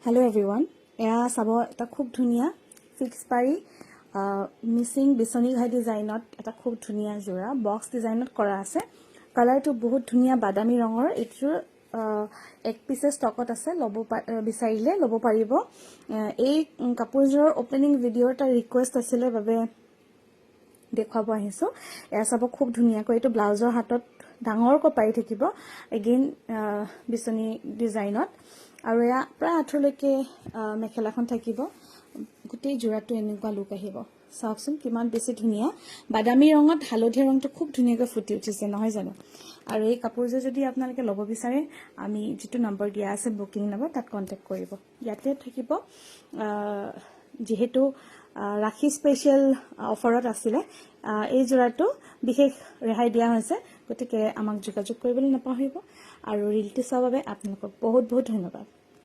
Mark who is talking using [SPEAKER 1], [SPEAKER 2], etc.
[SPEAKER 1] Hello everyone. এয়া চাব এটা খুব ধুনিয়া ফিক্স পাৰি মিসিং বিছনি ঘাই ডিজাইনত এটা খুব ধুনিয়া জোৰা বক্স ডিজাইনত কৰা আছে কালাৰটো বহুত ধুনিয়া বাদামী ৰঙৰ এইটো এক পিছে ষ্টকত আছে লব বিচাৰিলে লব পাৰিব এই কাপোৰজোৰৰ ওপেনিং ভিডিঅ এটা ৰিকুৱেষ্ট আছিল বাবে দেখাব আহিছো এয়া চাব খুব ধুনিয়াকৈ এইটো ব্লাউজৰ হাতত ডাঙৰকৈ পাৰি থাকিব এগেইন বিছনি ডিজাইনত আৰু এয়া প্ৰায় আঠলৈকে মেখেলাখন থাকিব গোটেই জোৰাটো এনেকুৱা লুক আহিব চাওকচোন কিমান বেছি ধুনিয়া বাদামী ৰঙত হালধীয়া ৰংটো খুব ধুনিয়াকৈ ফুটি উঠিছে নহয় জানো আৰু এই কাপোৰজোৰ যদি আপোনালোকে ল'ব বিচাৰে আমি যেটো নম্বৰ দিয়া আছে বুকিং নম্বৰ তাত কন্টাক্ট কৰিব ইয়াতে থাকিব যেহেতু ৰাখি স্পেশাল অফাৰত আছিল এই জোৰাটো বিশেষ ৰেহাই দিয়া হৈছে গতিকে আমাক যোগাযোগ কৰিবলৈ নাপাহৰিব আৰু ৰিলটো চাবৰ বাবে আপোনালোকক বহুত বহুত ধন্যবাদ